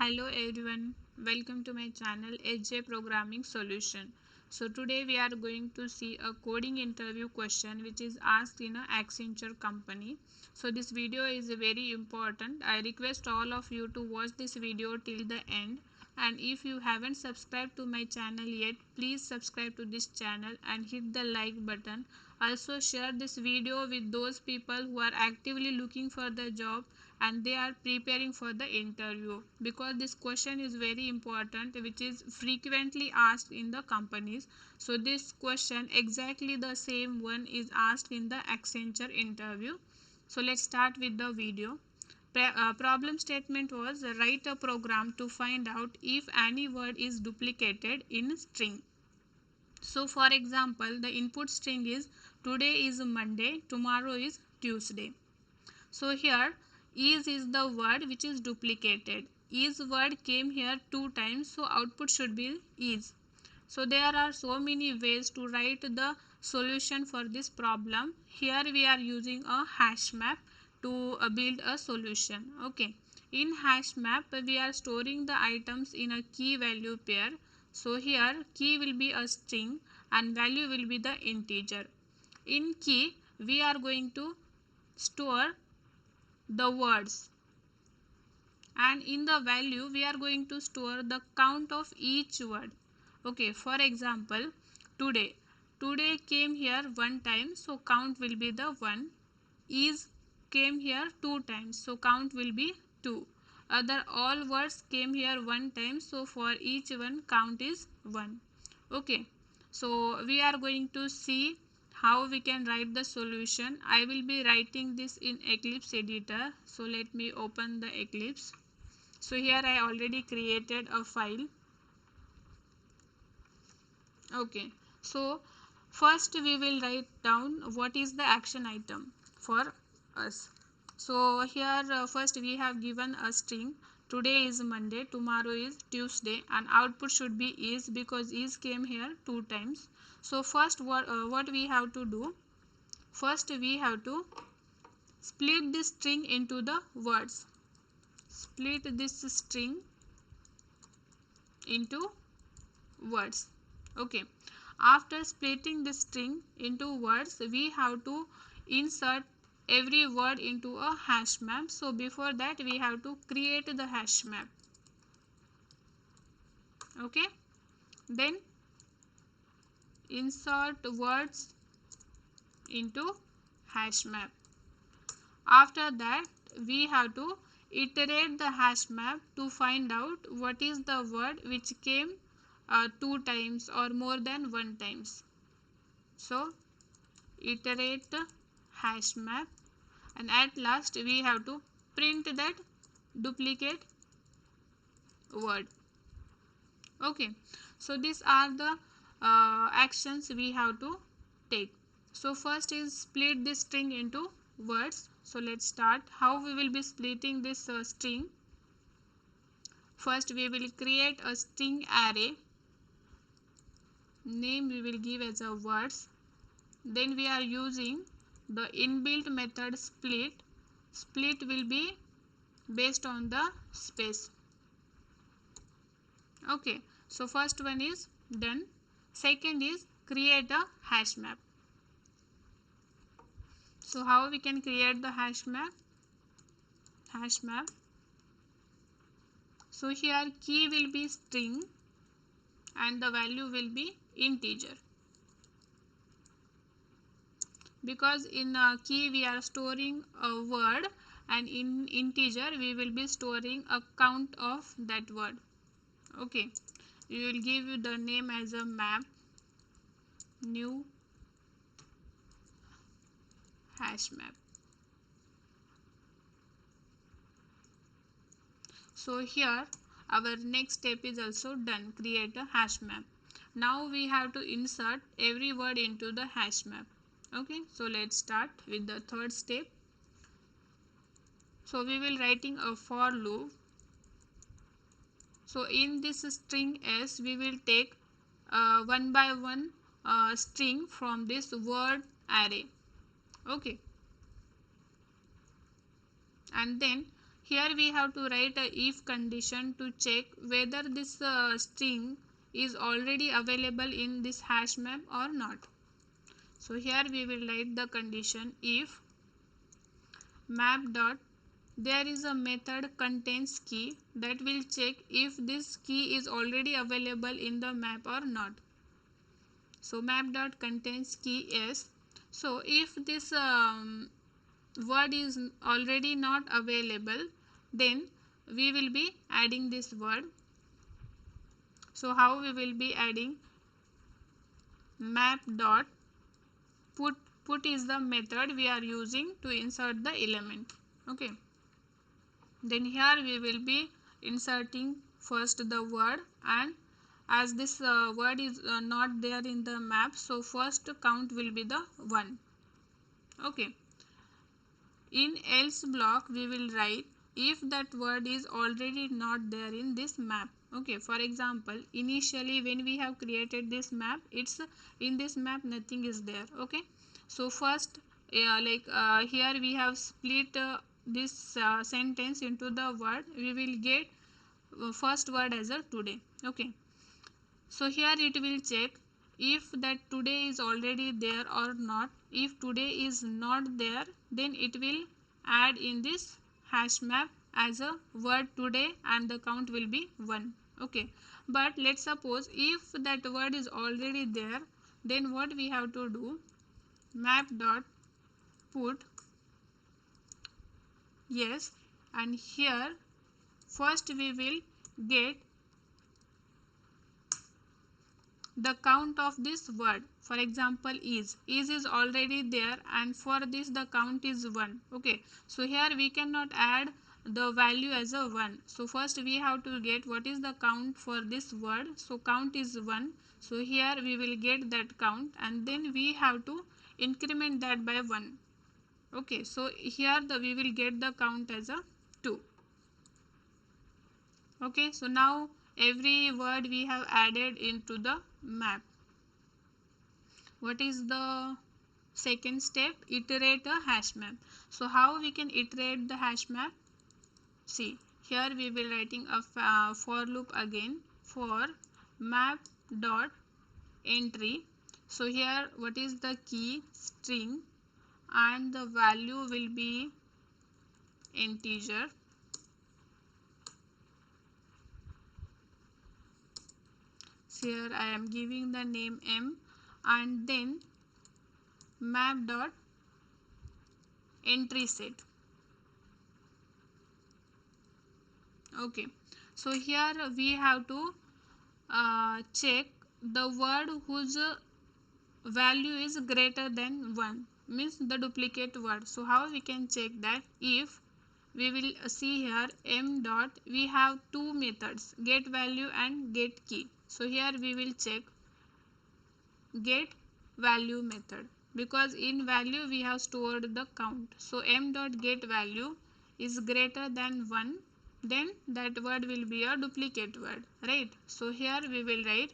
Hello everyone, welcome to my channel HJ Programming Solution. So today we are going to see a coding interview question which is asked in a Accenture company. So this video is very important. I request all of you to watch this video till the end, and if you haven't subscribed to my channel yet, please subscribe to this channel and hit the like button. Also share this video with those people who are actively looking for the job and they are preparing for the interview, because this question is very important which is frequently asked in the companies. So this question exactly the same one is asked in the Accenture interview. So let's start with the video. Problem statement was write a program to find out if any word is duplicated in string. So for example, the input string is today is Monday, tomorrow is Tuesday. So here is the word which is duplicated. Is word came here two times, so output should be is. So there are so many ways to write the solution for this problem. Here we are using a hash map to build a solution. Okay. In hash map we are storing the items in a key value pair. So here key will be a string and value will be the integer. In key we are going to store the words, and in the value we are going to store the count of each word. Okay, for example, today came here one time, so count will be the 1. Is came here two times, so count will be 2. Other all words came here one time, so for each one count is 1. Okay, so we are going to see how we can write the solution. I will be writing this in Eclipse editor, so let me open the Eclipse. So here I already created a file. Okay, so first we will write down what is the action item for us. So here first we have given a string. Today is Monday, tomorrow is Tuesday, and output should be is, because is came here two times. So first what we have to do, first we have to split this string into the words. Split this string into words. Okay, after splitting this string into words, we have to insert every word into a hash map. So before that we have to create the hash map. Okay, then insert words into hash map. After that we have to iterate the hash map to find out what is the word which came two times or more than one times. So iterate the hash map, and at last we have to print that duplicate word. Okay, so these are the actions we have to take. So first is split this string into words. So let's start how we will be splitting this string. First we will create a string array. Name we will give as a words. Then we are using the inbuilt method split. Split will be based on the space. Okay, so first one is done. Second is create a hash map. So how we can create the hash map? So here key will be string and the value will be integer, because in key we are storing a word, and in integer we will be storing a count of that word. Okay, we will give you the name as a map, new hash map. So here our next step is also done, create a hash map. Now we have to insert every word into the hash map. Okay, so let's start with the third step. So we will writing a for loop. So in this string s we will take one by one string from this word array. Okay, and then here we have to write a if condition to check whether this string is already available in this hash map or not. So here we will write the condition if map dot there is a method contains key that will check if this key is already available in the map or not. So map dot contains key yes. So if this word is already not available, then we will be adding this word. So how we will be adding? Map dot put is the method we are using to insert the element. Okay, then here we will be inserting first the word, and as this word is not there in the map, so first count will be the 1. Okay, in else block we will write if that word is already not there in this map. Okay, for example, initially when we have created this map, it's in this map nothing is there. Okay, so first here we have split this sentence into the word. We will get first word as a today. Okay, so here it will check if that today is already there or not. If today is not there, then it will add in this hash map as a word today and the count will be 1. Okay, but let's suppose if that word is already there, then what we have to do? Map dot put yes, and here first we will get the count of this word. For example, is already there, and for this the count is 1. Okay, so here we cannot add the value as a 1. So first we have to get what is the count for this word. So count is 1. So here we will get that count, and then we have to increment that by 1. Okay, so here we will get the count as a 2. Okay, so now every word we have added into the map. What is the second step? Iterate a hash map. So how we can iterate the hash map? See, here we will writing a for loop again for map dot entry. So here what is the key? String, and the value will be integer. Here I am giving the name m, and then map dot entry set. Okay, so here we have to check the word whose value is greater than 1, means the duplicate word. So how we can check that? If we will see here m dot, we have two methods, get value and get key. So here we will check get value method, because in value we have stored the count. So m dot get value is greater than 1, then that word will be a duplicate word, right? So here we will write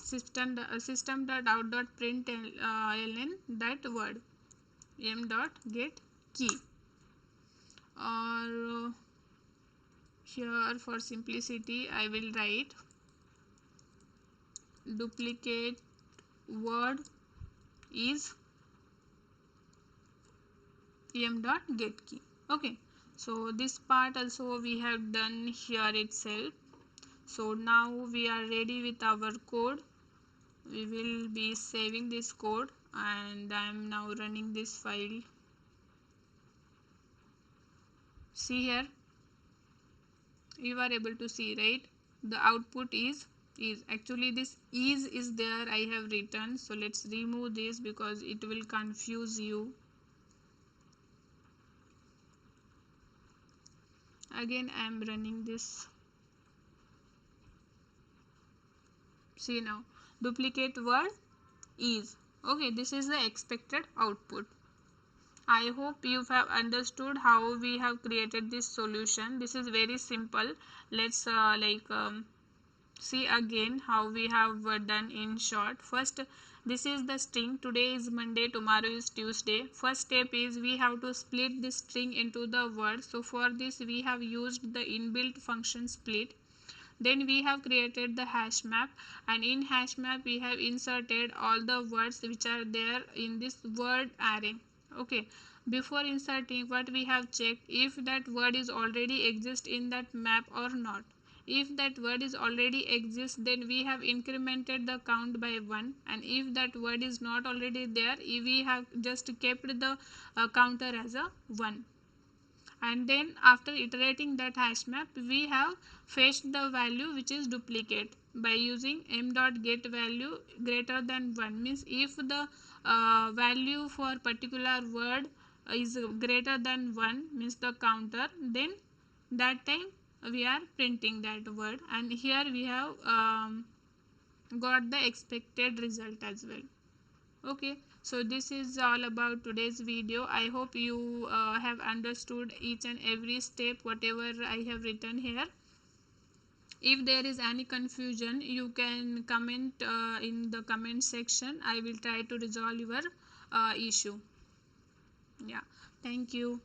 system dot out dot println that word m dot get key, or here for simplicity I will write duplicate word is m dot get key. Okay, so this part also we have done here itself. So now we are ready with our code. We will be saving this code, and I am now running this file. See here, you are able to see, right? The output is actually this is there I have written. So let's remove this because it will confuse you. Again I am running this. See now, duplicate word is. Okay, this is the expected output. I hope you have understood how we have created this solution. This is very simple. Let's see again how we have done in short. First This is the string. Today is Monday, tomorrow is Tuesday. First step is we have to split this string into the word. So for this we have used the inbuilt function split. Then we have created the hash map, and in hash map we have inserted all the words which are there in this word array. Okay, before inserting, what we have checked, if that word is already exist in that map or not. If that word is already exists, then we have incremented the count by 1, and if that word is not already there, we have just kept the counter as a 1. And then after iterating that hash map, we have fetched the value which is duplicate by using m.getValue greater than 1. Means if the value for particular word is greater than 1, means the counter, then that time we are printing that word, and here we have got the expected result as well. Okay, so this is all about today's video. I hope you have understood each and every step whatever I have written here. If there is any confusion, you can comment in the comment section. I will try to resolve your issue. Yeah, thank you.